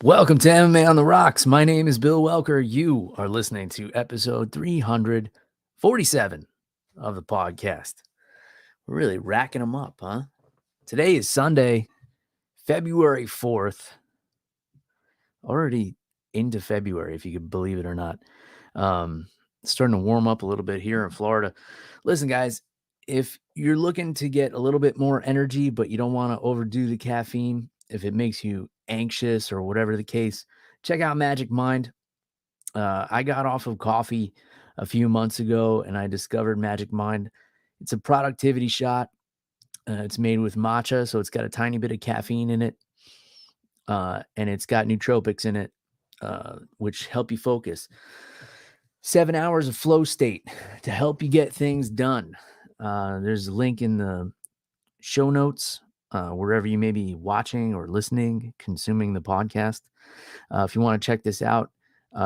Welcome to MMA on the Rocks. My name is Bill Welker. You are listening to episode 347 of the podcast. We're really racking them up, huh? Today is Sunday, February 4th. Already into February, if you could believe it or not. Starting to warm up a little bit here in Florida. Listen, guys, if you're looking to get a little bit more energy, but you don't want to overdo the caffeine, if it makes you anxious or whatever the case, check out Magic Mind. I got off of coffee a few months ago and I discovered Magic Mind. It's a productivity shot. It's made with matcha, so it's got a tiny bit of caffeine in it. And it's got nootropics in it, which help you focus. 7 hours of flow state to help you get things done. There's a link in the show notes, wherever you may be watching or listening, consuming the podcast. If you want to check this out,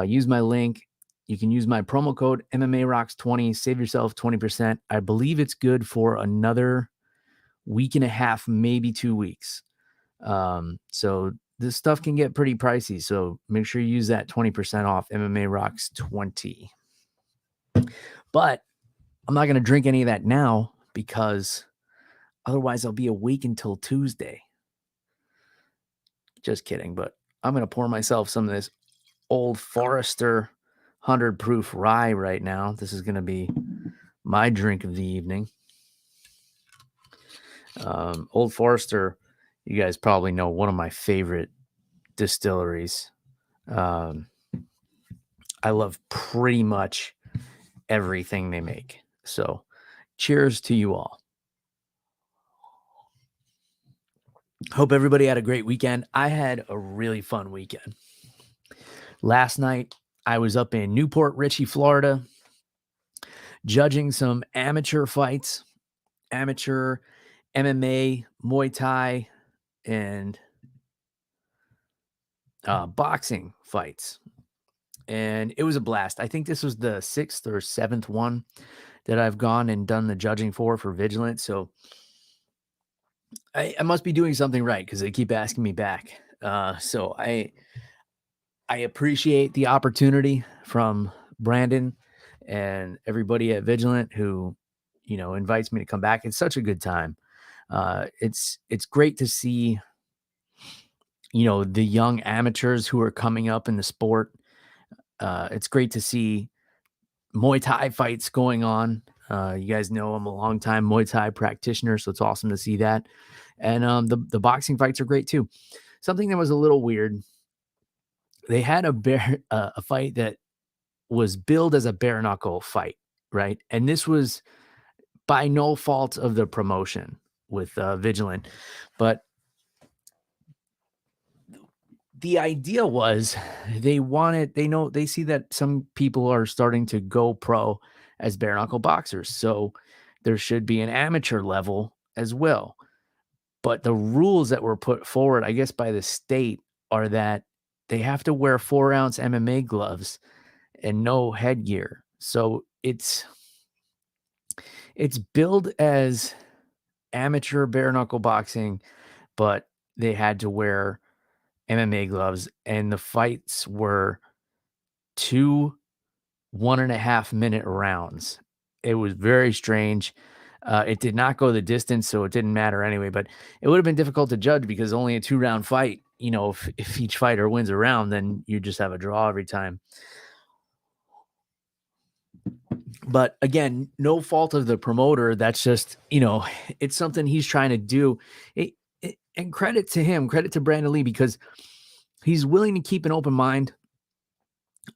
use my link. You can use my promo code MMARocks20, save yourself 20%. I believe it's good for another week and a half, maybe 2 weeks. So this stuff can get pretty pricey. So make sure you use that 20% off MMARocks20. But I'm not going to drink any of that now because otherwise I'll be awake until Tuesday. Just kidding. But I'm going to pour myself some of this Old Forester 100 proof rye right now. This is going to be my drink of the evening. Old Forester, you guys probably know, one of my favorite distilleries. I love pretty much everything they make. So cheers to you all. Hope everybody had a great weekend. I had a really fun weekend. Last night, I was up in Newport Richey, Florida, judging some amateur fights, amateur MMA, Muay Thai, and boxing fights. And it was a blast. I think this was the 6th or 7th one that I've gone and done the judging for Vigilant. So I must be doing something right because they keep asking me back. So I appreciate the opportunity from Brandon and everybody at Vigilant who, invites me to come back. It's such a good time. It's great to see, the young amateurs who are coming up in the sport. It's great to see Muay Thai fights going on. You guys know I'm a longtime Muay Thai practitioner, so it's awesome to see that. And the boxing fights are great too. Something that was a little weird, they had a fight that was billed as a bare knuckle fight, right? And this was by no fault of the promotion with Vigilant, but the idea was they see that some people are starting to go pro as bare knuckle boxers. So there should be an amateur level as well. But the rules that were put forward, I guess, by the state are that they have to wear 4-ounce MMA gloves and no headgear. So it's billed as amateur bare knuckle boxing, but they had to wear MMA gloves, and the fights were 2 1.5-minute rounds. It was very strange. It did not go the distance, so it didn't matter anyway, but it would have been difficult to judge because only a 2-round fight, if each fighter wins a round, then you just have a draw every time. But again, no fault of the promoter. That's just, it's something he's trying to do. And credit to him, credit to Brandon Lee, because he's willing to keep an open mind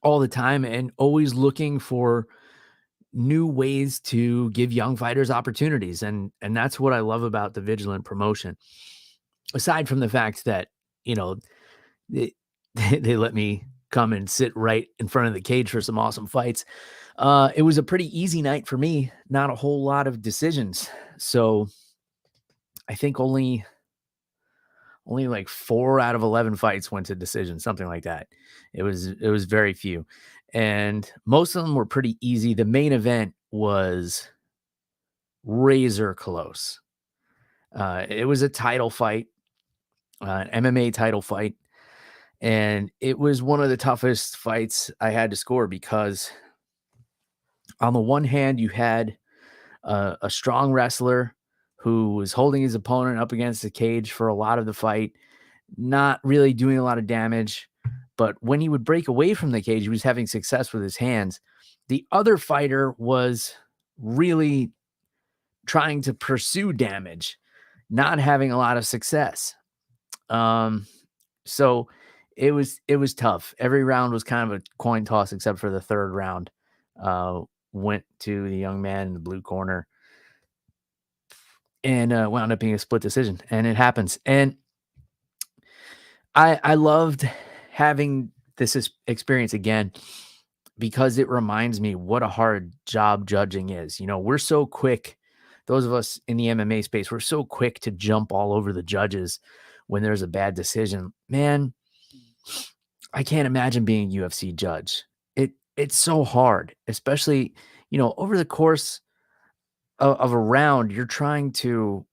all the time and always looking for new ways to give young fighters opportunities. And that's what I love about the Vigilant promotion. Aside from the fact that, they let me come and sit right in front of the cage for some awesome fights. It was a pretty easy night for me. Not a whole lot of decisions. So I think only like 4 out of 11 fights went to decision, something like that. It was very few. And most of them were pretty easy. The main event was razor close. It was a title fight, an MMA title fight. And it was one of the toughest fights I had to score because on the one hand, you had a strong wrestler who was holding his opponent up against the cage for a lot of the fight, not really doing a lot of damage. But when he would break away from the cage, he was having success with his hands. The other fighter was really trying to pursue damage, not having a lot of success. So it was tough. Every round was kind of a coin toss, except for the third round. Went to the young man in the blue corner, and wound up being a split decision. And it happens. And I loved having this experience again because it reminds me what a hard job judging is. We're so quick, those of us in the MMA space, we're so quick to jump all over the judges when there's a bad decision. Man, I can't imagine being a UFC judge. It's so hard, especially, over the course of a round, you're trying to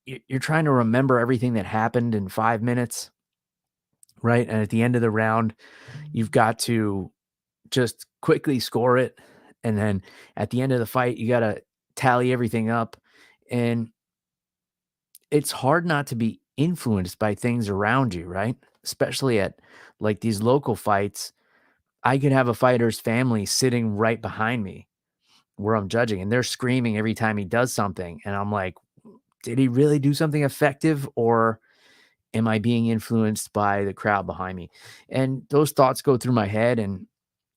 remember everything that happened in 5 minutes, right? And at the end of the round, you've got to just quickly score it. And then at the end of the fight, you got to tally everything up. And it's hard not to be influenced by things around you, right? Especially at like these local fights. I could have a fighter's family sitting right behind me where I'm judging, and they're screaming every time he does something. And I'm like, did he really do something effective, or am I being influenced by the crowd behind me? And those thoughts go through my head, and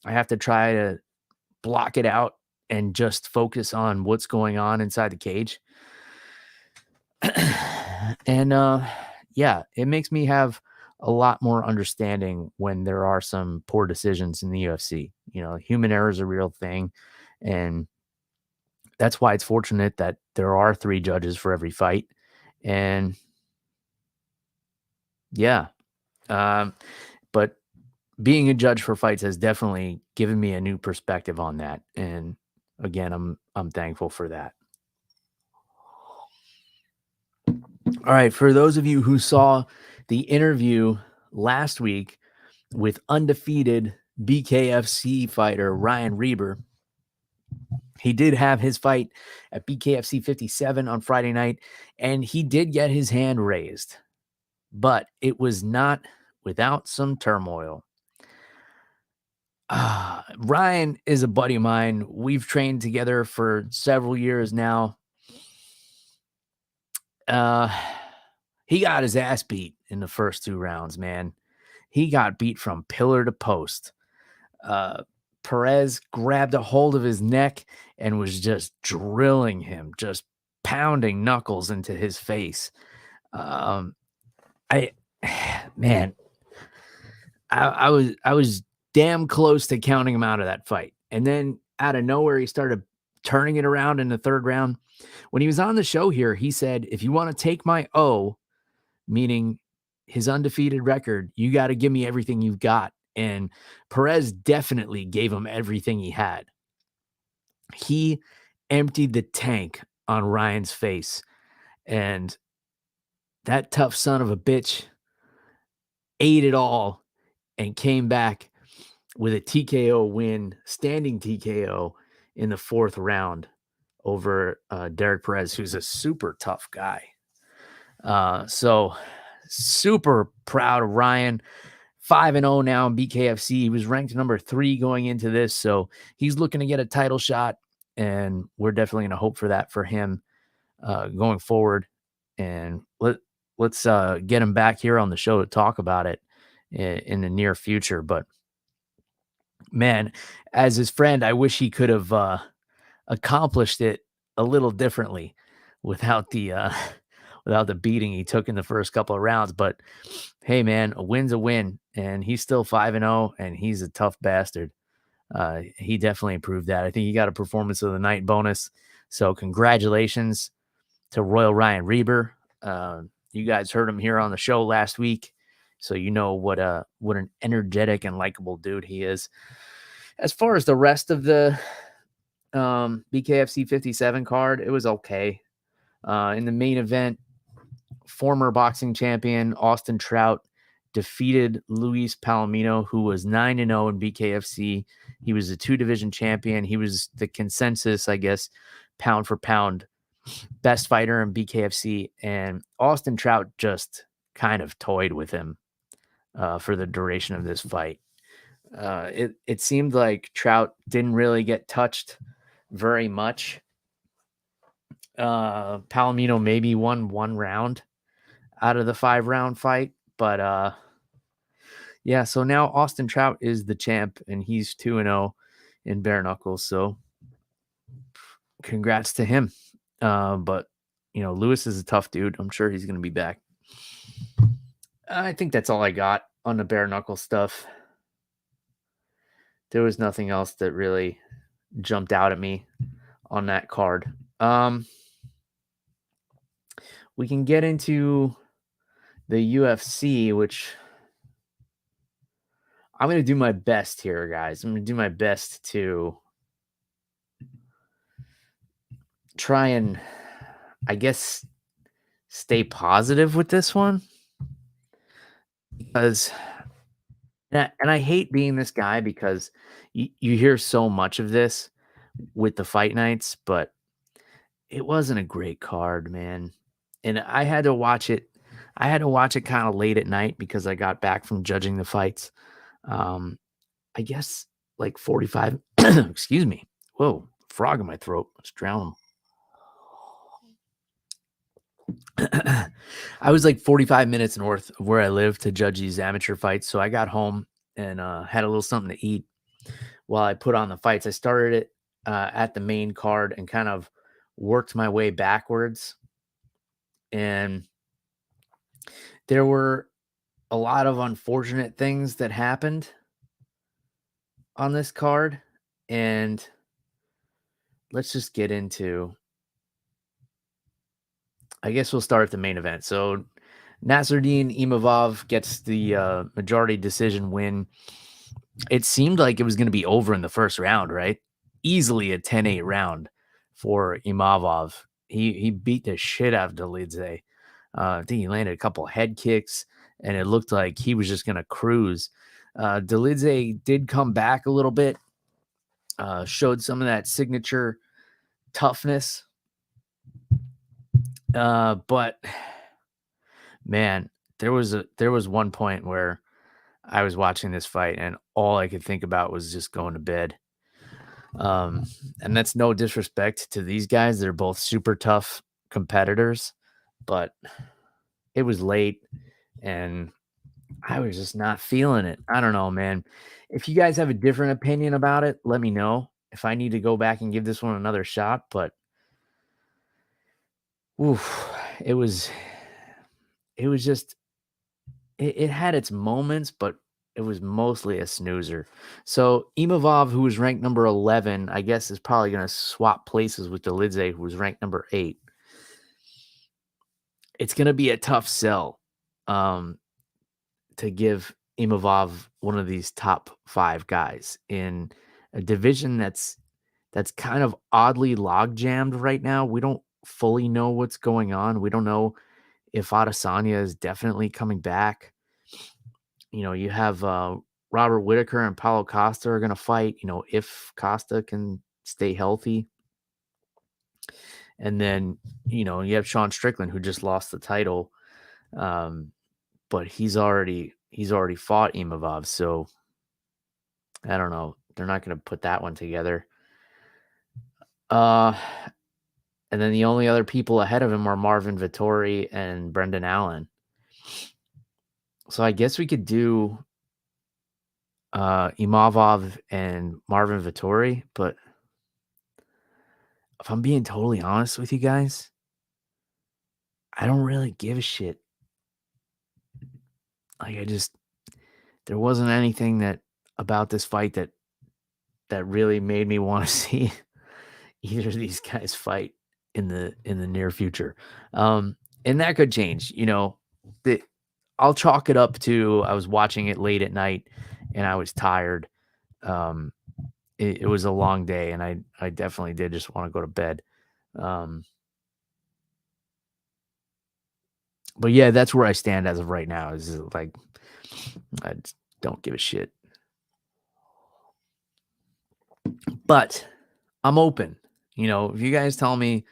I have to try to block it out and just focus on what's going on inside the cage. And yeah, it makes me have a lot more understanding when there are some poor decisions in the UFC. Human error is a real thing, and that's why it's fortunate that there are 3 judges for every fight. And yeah, but being a judge for fights has definitely given me a new perspective on that. And again, I'm thankful for that. All right, for those of you who saw the interview last week with undefeated BKFC fighter Ryan Reber, he did have his fight at BKFC 57 on Friday night, and he did get his hand raised, but it was not without some turmoil. Ryan is a buddy of mine. We've trained together for several years now. He got his ass beat in the first 2 rounds, man. He got beat from pillar to post. Perez grabbed a hold of his neck and was just drilling him, just pounding knuckles into his face. Man, I was damn close to counting him out of that fight. And then out of nowhere, he started turning it around in the third round. When he was on the show here, he said, if you want to take my O, meaning his undefeated record, you got to give me everything you've got. And Perez definitely gave him everything he had. He emptied the tank on Ryan's face. And that tough son of a bitch ate it all and came back with a TKO win, standing TKO in the 4th round over Derek Perez, who's a super tough guy. So super proud of Ryan. 5-0 now in BKFC. He was ranked number 3 going into this, so he's looking to get a title shot, and we're definitely going to hope for that for him going forward. And let's get him back here on the show to talk about it in the near future. But man, as his friend, I wish he could have accomplished it a little differently without the beating he took in the first couple of rounds. But hey, man, a win's a win, and he's still 5-0, and he's a tough bastard. He definitely proved that. I think he got a performance of the night bonus. So congratulations to Royal Ryan Reber. You guys heard him here on the show last week, so you know what an energetic and likable dude he is. As far as the rest of the BKFC 57 card, it was okay. In the main event, former boxing champion Austin Trout defeated Luis Palomino, who was 9-0 in BKFC. He was a 2-division champion. He was the consensus, I guess, pound for pound best fighter in BKFC. And Austin Trout just kind of toyed with him for the duration of this fight. It seemed like Trout didn't really get touched very much. Palomino maybe won 1 round out of the 5-round fight, but yeah, so now Austin Trout is the champ, and he's 2-0 in bare knuckles. So congrats to him. But Lewis is a tough dude. I'm sure he's going to be back. I think that's all I got on the bare knuckle stuff. There was nothing else that really jumped out at me on that card. We can get into the UFC, which I'm going to do my best here, guys. I'm going to do my best to try and, I guess, stay positive with this one. Because, and I hate being this guy because you hear so much of this with the fight nights, but it wasn't a great card, man. And I had to watch it. I had to watch it kind of late at night because I got back from judging the fights. I guess like 45. Excuse me. Whoa, frog in my throat. Let's drown him. I was like 45 minutes north of where I live to judge these amateur fights. So I got home and had a little something to eat while I put on the fights. I started it at the main card and kind of worked my way backwards. And there were a lot of unfortunate things that happened on this card. And let's just get into, I guess we'll start at the main event. So Nasruddin Imavov gets the majority decision win. It seemed like it was going to be over in the first round, right? Easily a 10-8 round for Imavov. He beat the shit out of Dolidze. I think he landed a couple head kicks, and it looked like he was just going to cruise. Dolidze did come back a little bit, showed some of that signature toughness. But man, there was one point where I was watching this fight and all I could think about was just going to bed. And that's no disrespect to these guys. They're both super tough competitors, but it was late and I was just not feeling it. I don't know, man. If you guys have a different opinion about it, let me know if I need to go back and give this one another shot. But oof, it was just, it had its moments, but it was mostly a snoozer. So Imavov, who was ranked number 11, I guess is probably going to swap places with Dolidze, who was ranked number 8. It's going to be a tough sell to give Imavov one of these top 5 guys in a division that's kind of oddly log jammed right now. We don't fully know what's going on. We don't know if Adesanya is definitely coming back. You have Robert Whittaker and Paulo Costa are going to fight, if Costa can stay healthy. And then, you have Sean Strickland, who just lost the title. But he's already fought Imavov. So I don't know. They're not going to put that one together. And then the only other people ahead of him are Marvin Vettori and Brendan Allen. So I guess we could do Imavov and Marvin Vettori, but if I'm being totally honest with you guys, I don't really give a shit. Like there wasn't anything about this fight that really made me want to see either of these guys fight in the near future. And that could change, I'll chalk it up to, I was watching it late at night and I was tired. It was a long day and I definitely did just want to go to bed. But yeah, that's where I stand as of right now, is like I just don't give a shit. But I'm open. If you guys tell me,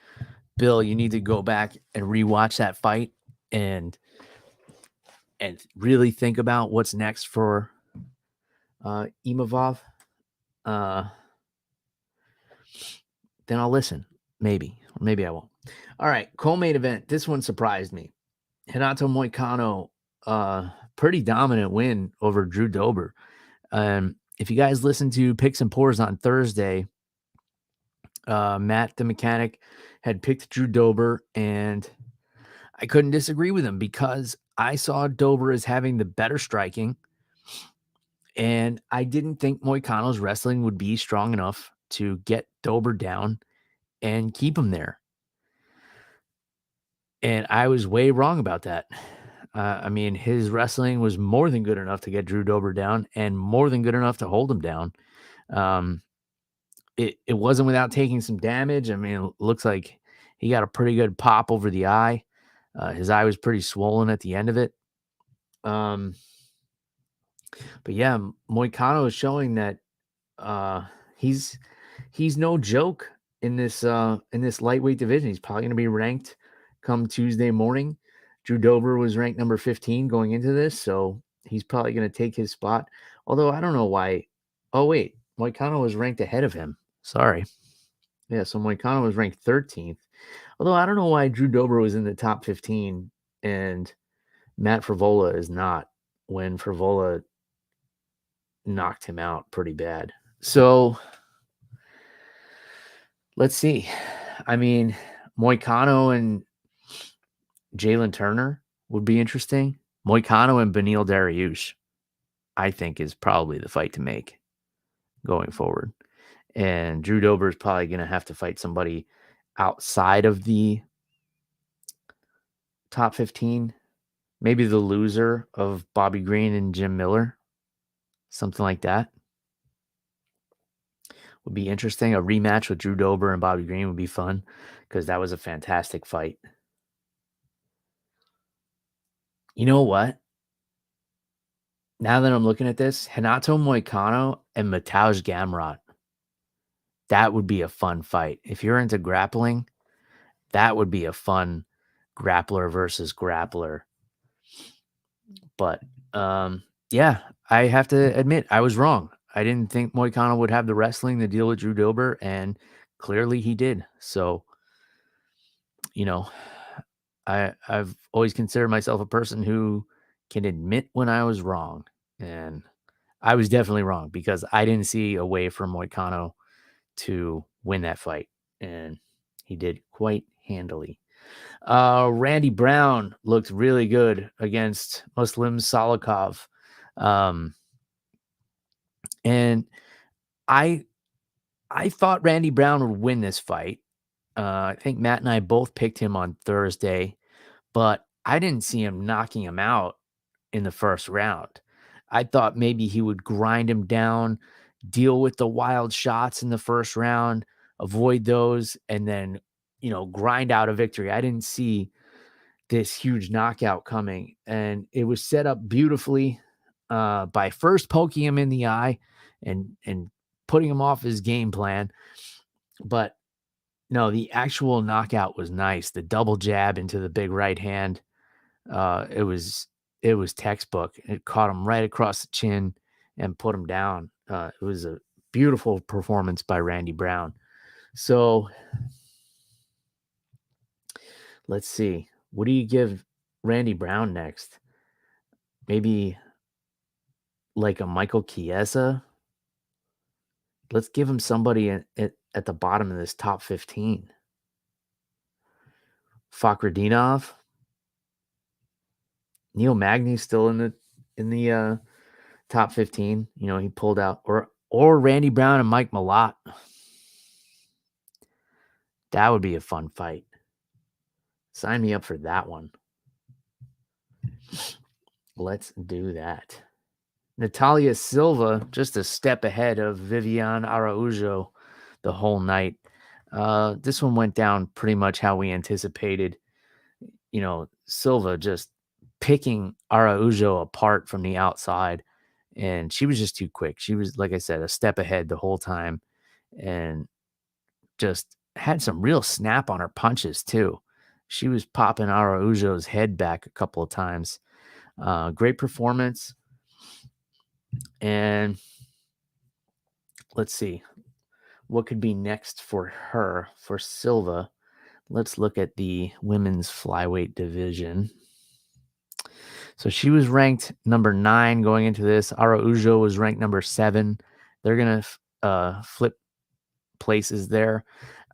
Bill, you need to go back and rewatch that fight and really think about what's next for Imavov, then I'll listen. Maybe. Or maybe I won't. All right. Co-main event. This one surprised me. Renato Moicano, pretty dominant win over Drew Dober. If you guys listen to Picks and Pours on Thursday, Matt the mechanic had picked Drew Dober, and I couldn't disagree with him because I saw Dober as having the better striking, and I didn't think Moicano's wrestling would be strong enough to get Dober down and keep him there. And I was way wrong about that. His wrestling was more than good enough to get Drew Dober down and more than good enough to hold him down. It wasn't without taking some damage. It looks like he got a pretty good pop over the eye. His eye was pretty swollen at the end of it. But yeah, Moicano is showing that he's no joke in this lightweight division. He's probably going to be ranked come Tuesday morning. Drew Dober was ranked number 15 going into this, so he's probably going to take his spot. Although I don't know why. Oh wait, Moicano was ranked ahead of him. Sorry. Yeah, so Moicano was ranked 13th. Although I don't know why Drew Dober was in the top 15 and Matt Frivola is not, when Frivola knocked him out pretty bad. So let's see. Moicano and Jalen Turner would be interesting. Moicano and Beneil Dariush, I think, is probably the fight to make going forward. And Drew Dober is probably going to have to fight somebody outside of the top 15. Maybe the loser of Bobby Green and Jim Miller. Something like that would be interesting. A rematch with Drew Dober and Bobby Green would be fun because that was a fantastic fight. You know what? Now that I'm looking at this, Renato Moicano and Mateusz Gamrot, that would be a fun fight. If you're into grappling, that would be a fun grappler versus grappler. But yeah, I have to admit, I was wrong. I didn't think Moicano would have the wrestling to deal with Drew Dober, and clearly he did. So, I've always considered myself a person who can admit when I was wrong. And I was definitely wrong because I didn't see a way for Moicano to win that fight. And he did quite handily. Randy Brown looked really good against Muslim Salikov. And I thought Randy Brown would win this fight. I think Matt and I both picked him on Thursday, but I didn't see him knocking him out in the first round. I thought maybe he would grind him down, deal with the wild shots in the first round, avoid those, and then, grind out a victory. I didn't see this huge knockout coming, and it was set up beautifully by first poking him in the eye and putting him off his game plan. But no, the actual knockout was nice. The double jab into the big right hand. It was textbook. It caught him right across the chin and put him down. It was a beautiful performance by Randy Brown. So let's see. What do you give Randy Brown next? Maybe like a Michael Chiesa? Let's give him somebody at the bottom of this top 15. Fakhretdinov? Neil Magny's still in the top 15. He pulled out, or Randy Brown and Mike Malott. That would be a fun fight. Sign me up for that one. Let's do that. Natalia Silva, just a step ahead of Viviane Araujo the whole night. This one went down pretty much how we anticipated. Silva just picking Araujo apart from the outside, and she was just too quick. She was, like I said, a step ahead the whole time, and just had some real snap on her punches too. She was popping Araujo's head back a couple of times. Great performance. And let's see what could be next for her, for Silva. Let's look at the women's flyweight division. So she was ranked number 9 going into this. Araujo was ranked number 7. They're going to flip places there.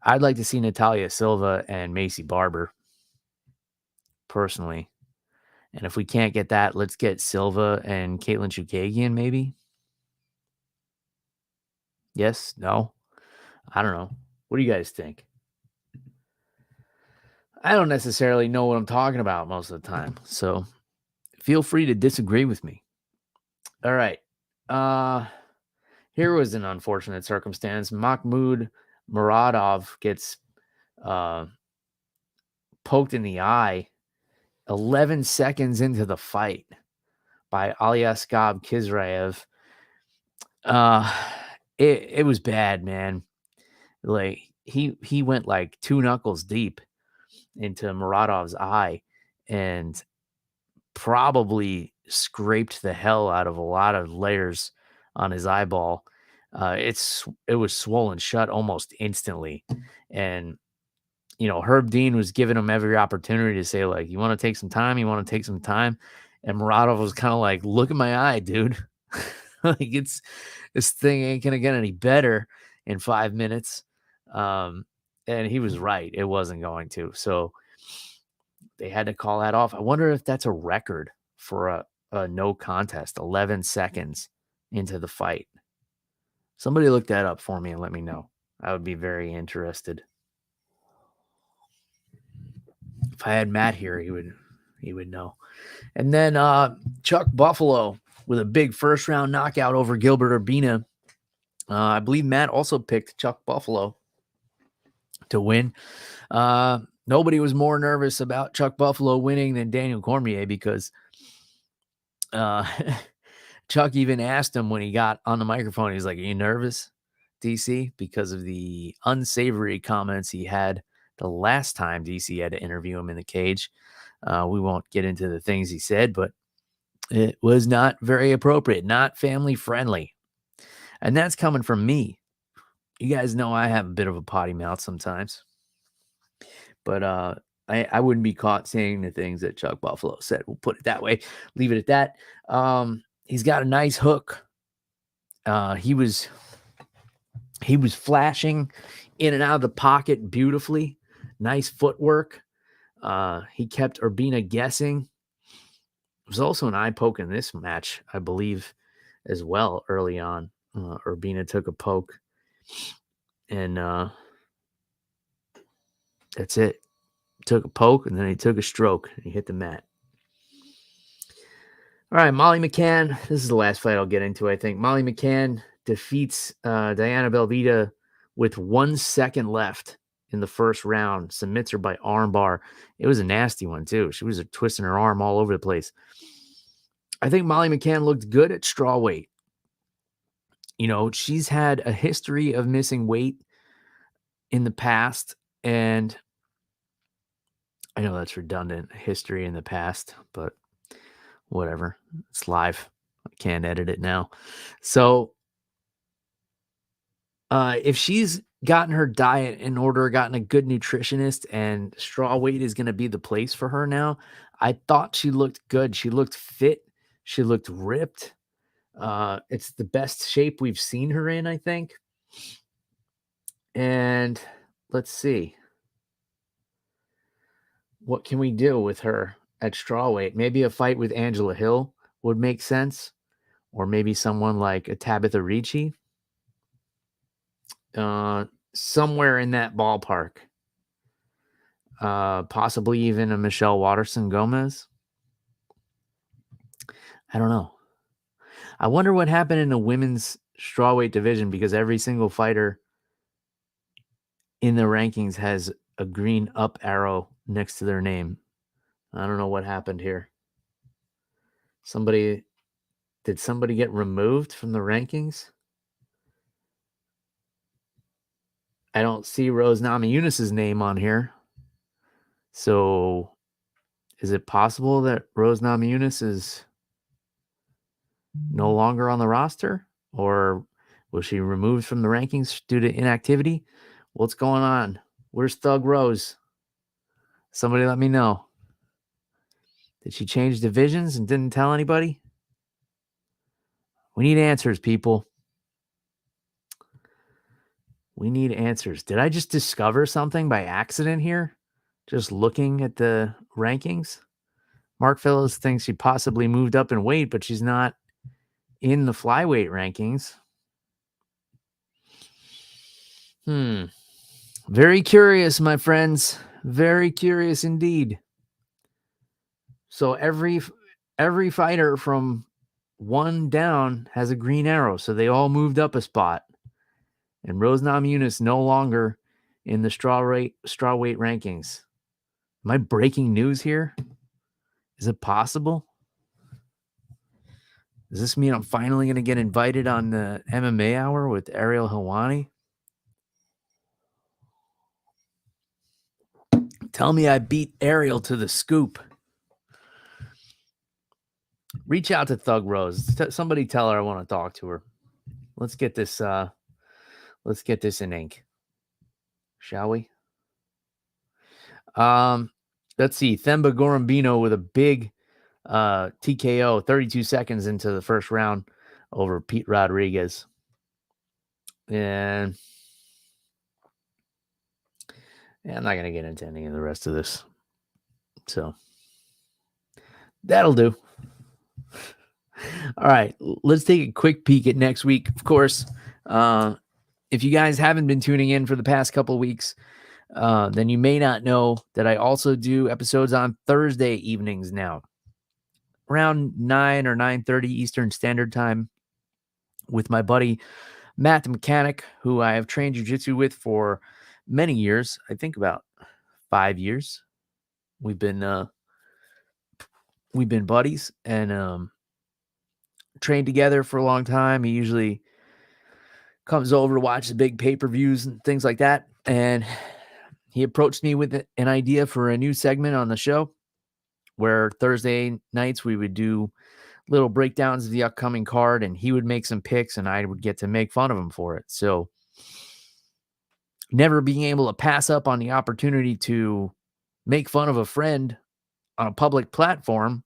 I'd like to see Natalia Silva and Macy Barber, personally. And if we can't get that, let's get Silva and Caitlin Chukagian, maybe. Yes? No? I don't know. What do you guys think? I don't necessarily know what I'm talking about most of the time, so feel free to disagree with me. All right. Here was an unfortunate circumstance. Mahmoud Muradov gets poked in the eye 11 seconds into the fight by Aliaskhab Kizraev. It was bad, man. Like he went like 2 knuckles deep into Muradov's eye and probably scraped the hell out of a lot of layers on his eyeball. It was swollen shut almost instantly. And, Herb Dean was giving him every opportunity to say, like, you want to take some time? You want to take some time? And Muradov was kind of like, look at my eye, dude. Like, this thing ain't going to get any better in 5 minutes. And he was right. It wasn't going to. So they had to call that off. I wonder if that's a record for a no contest, 11 seconds into the fight. Somebody look that up for me and let me know. I would be very interested. If I had Matt here, he would know. And then Chuck Buffalo with a big first round knockout over Gilbert Urbina. I believe Matt also picked Chuck Buffalo to win. Nobody was more nervous about Chuck Buffalo winning than Daniel Cormier, because Chuck even asked him when he got on the microphone, he's like, are you nervous, DC? Because of the unsavory comments he had the last time DC had to interview him in the cage. We won't get into the things he said, but it was not very appropriate, not family friendly. And that's coming from me. You guys know I have a bit of a potty mouth sometimes. But I wouldn't be caught saying the things that Chuck Buffalo said. We'll put it that way. Leave it at that. He's got a nice hook. He was flashing in and out of the pocket beautifully. Nice footwork. He kept Urbina guessing. It was also an eye poke in this match, I believe, as well, early on. Urbina took a poke. And that's it. Took a poke, and then he took a stroke, and he hit the mat. All right, Molly McCann. This is the last fight I'll get into, I think. Molly McCann defeats Diana Belvita with 1 second left in the first round. Submits her by armbar. It was a nasty one, too. She was twisting her arm all over the place. I think Molly McCann looked good at strawweight. She's had a history of missing weight in the past, and I know that's redundant, history in the past, but whatever. It's live. I can't edit it now. So if she's gotten her diet in order, gotten a good nutritionist, and straw weight is going to be the place for her now, I thought she looked good. She looked fit. She looked ripped. It's the best shape we've seen her in, I think. And let's see. What can we do with her at strawweight? Maybe a fight with Angela Hill would make sense. Or maybe someone like a Tabitha Ricci. Somewhere in that ballpark. Possibly even a Michelle Waterson Gomez. I don't know. I wonder what happened in the women's strawweight division, because every single fighter in the rankings has a green up arrow next to their name. I don't know what happened here. Did somebody get removed from the rankings? I don't see Rose Namajunas' name on here. So is it possible that Rose Namajunas is no longer on the roster? Or was she removed from the rankings due to inactivity? What's going on? Where's Thug Rose? Somebody let me know. Did she change divisions and didn't tell anybody? We need answers, people. We need answers. Did I just discover something by accident here? Just looking at the rankings? Mark Phillips thinks she possibly moved up in weight, but she's not in the flyweight rankings. Very curious, my friends. Very curious indeed. So every fighter from one down has a green arrow. So they all moved up a spot. And Rose Namajunas no longer in the strawweight rankings. Am I breaking news here? Is it possible? Does this mean I'm finally going to get invited on the MMA Hour with Ariel Helwani? Tell me I beat Ariel to the scoop. Reach out to Thug Rose. Somebody tell her I want to talk to her. Let's get this in ink. Shall we? Let's see. Themba Gorombino with a big TKO 32 seconds into the first round over Pete Rodriguez. And I'm not going to get into any of the rest of this. So that'll do. All right, let's take a quick peek at next week. Of course, if you guys haven't been tuning in for the past couple of weeks, then you may not know that I also do episodes on Thursday evenings now, around 9 or 9:30 Eastern Standard Time, with my buddy Matt the Mechanic, who I have trained jiu-jitsu with for many years. I think about 5 years. We've been buddies and trained together for a long time. He usually comes over to watch the big pay-per-views and things like that. And he approached me with an idea for a new segment on the show where Thursday nights we would do little breakdowns of the upcoming card, and he would make some picks and I would get to make fun of him for it. So never being able to pass up on the opportunity to make fun of a friend on a public platform,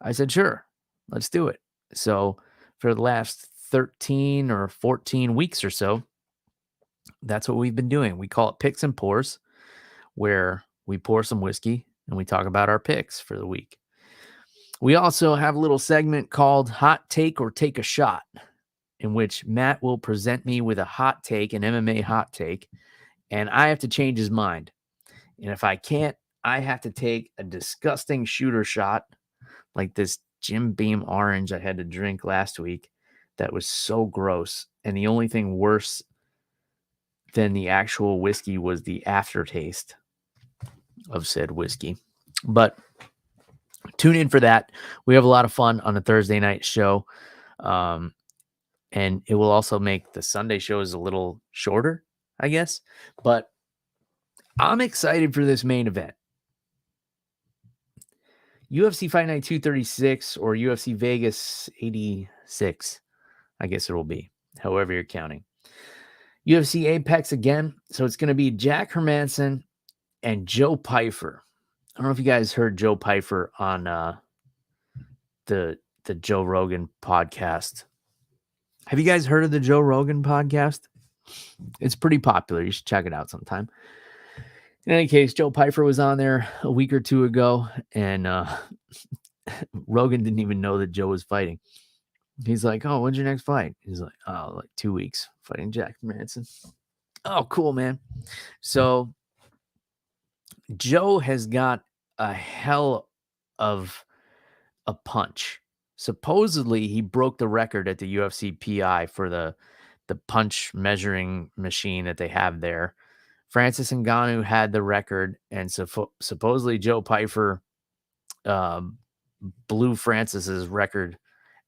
I said, sure, let's do it. So for the last 13 or 14 weeks or so, that's what we've been doing. We call it Picks and Pours, where we pour some whiskey and we talk about our picks for the week. We also have a little segment called Hot Take or Take a Shot, in which Matt will present me with a hot take, an MMA hot take, and I have to change his mind. And if I can't, I have to take a disgusting shooter shot like this Jim Beam orange I had to drink last week that was so gross. And the only thing worse than the actual whiskey was the aftertaste of said whiskey. But tune in for that. We have a lot of fun on the Thursday night show. And it will also make the Sunday shows a little shorter, I guess. But I'm excited for this main event. UFC Fight Night 236 or UFC Vegas 86, I guess it will be, however you're counting. UFC Apex again. So it's going to be Jack Hermanson and Joe Pyfer. I don't know if you guys heard Joe Pyfer on the Joe Rogan podcast. Have you guys heard of the Joe Rogan podcast? It's pretty popular. You should check it out sometime. In any case, Joe Pyfer was on there a week or two ago, and Rogan didn't even know that Joe was fighting. He's like, oh, when's your next fight? He's like, oh, like 2 weeks, fighting Jack Hermanson. Oh, cool, man. So Joe has got a hell of a punch. Supposedly, he broke the record at the UFC PI for the punch measuring machine that they have there. Francis Ngannou had the record, and supposedly Joe Pyfer blew Francis's record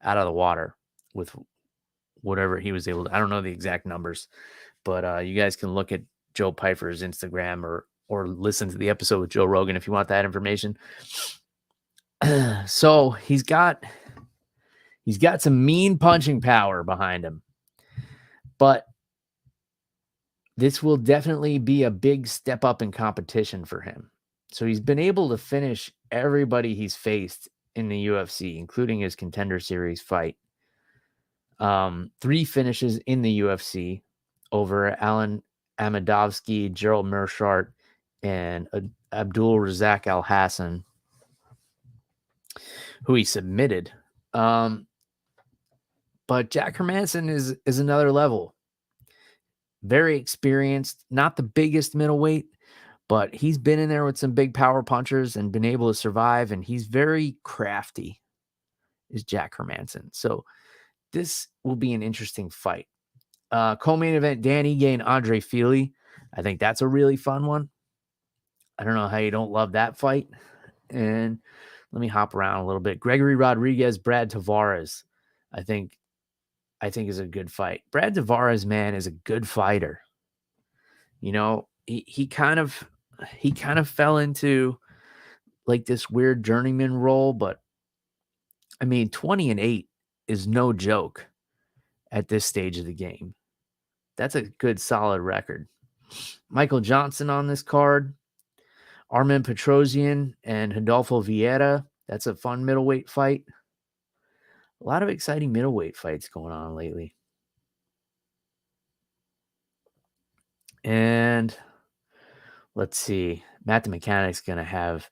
out of the water with whatever he was able to. I don't know the exact numbers, but you guys can look at Joe Pyfer's Instagram or listen to the episode with Joe Rogan if you want that information. So he's got some mean punching power behind him, but this will definitely be a big step up in competition for him. So he's been able to finish everybody he's faced in the UFC, including his Contender Series fight. 3 finishes in the UFC over Alan Amadovsky, Gerald Mearshart, and Abdul Razak Al Hassan, who he submitted. But Jack Hermansson is another level. Very experienced, not the biggest middleweight, but he's been in there with some big power punchers and been able to survive, and he's very crafty, is Jack Hermansson. So this will be an interesting fight. Co-main event, Dan Ige and Andre Fili. I think that's a really fun one. I don't know how you don't love that fight. And let me hop around a little bit. Gregory Rodriguez, Brad Tavares. I think is a good fight. Brad Tavares, man, is a good fighter. You know, he kind of fell into like this weird journeyman role, but I mean, 20-8 is no joke at this stage of the game. That's a good, solid record. Michael Johnson on this card. Armen Petrosyan and Rodolfo Vieira. That's a fun middleweight fight. A lot of exciting middleweight fights going on lately. And let's see. Matt the Mechanic's going to have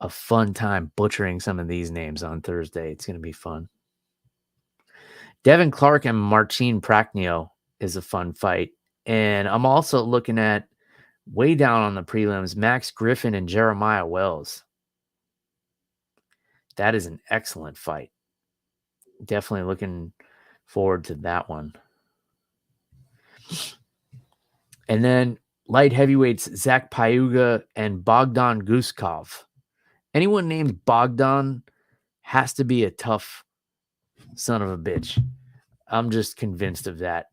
a fun time butchering some of these names on Thursday. It's going to be fun. Devin Clark and Marcin Prachnio is a fun fight. And I'm also looking at way down on the prelims, Max Griffin and Jeremiah Wells. That is an excellent fight. Definitely looking forward to that one. And then light heavyweights, Zach Payuga and Bogdan Guskov. Anyone named Bogdan has to be a tough son of a bitch. I'm just convinced of that.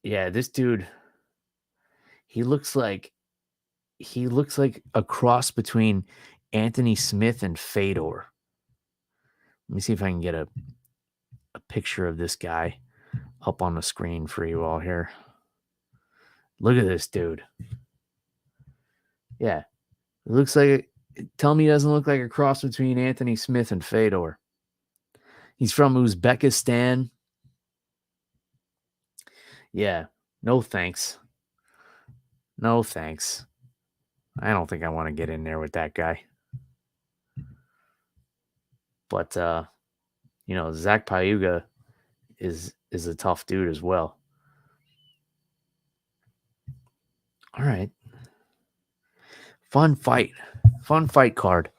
Yeah, this dude, he looks like a cross between Anthony Smith and Fedor. Let me see if I can get a picture of this guy up on the screen for you all here. Look at this dude. Yeah. It looks like, tell me he doesn't look like a cross between Anthony Smith and Fedor. He's from Uzbekistan. Yeah. No thanks. No thanks. I don't think I want to get in there with that guy. But, Zach Payuga is a tough dude as well. All right. Fun fight card,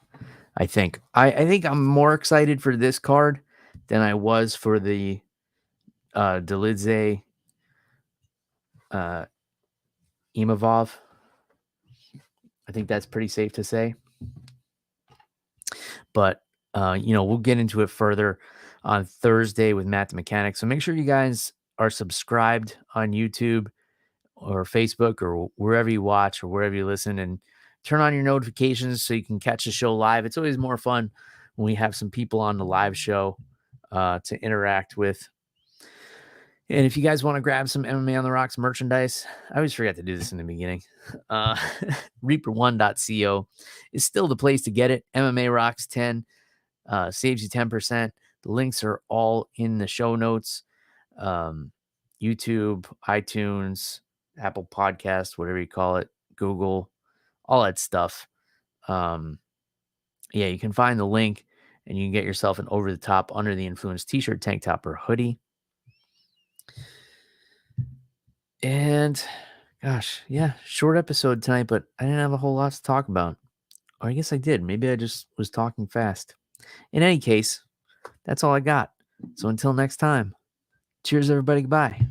I think. I think I'm more excited for this card than I was for the Dolidze Imavov. I think that's pretty safe to say. But, we'll get into it further on Thursday with Matt the Mechanic. So make sure you guys are subscribed on YouTube or Facebook or wherever you watch or wherever you listen, and turn on your notifications so you can catch the show live. It's always more fun when we have some people on the live show to interact with. And if you guys want to grab some MMA on the Rocks merchandise, I always forget to do this in the beginning. Reaper1.co is still the place to get it. MMA Rocks 10 saves you 10%. The links are all in the show notes. YouTube, iTunes, Apple Podcast, whatever you call it, Google, all that stuff. You can find the link and you can get yourself an over the top, under the influence t-shirt, tank top, or hoodie. And gosh, yeah, short episode tonight, but I didn't have a whole lot to talk about. Or I guess I did. Maybe I just was talking fast. In any case, that's all I got. So until next time, cheers, everybody. Goodbye.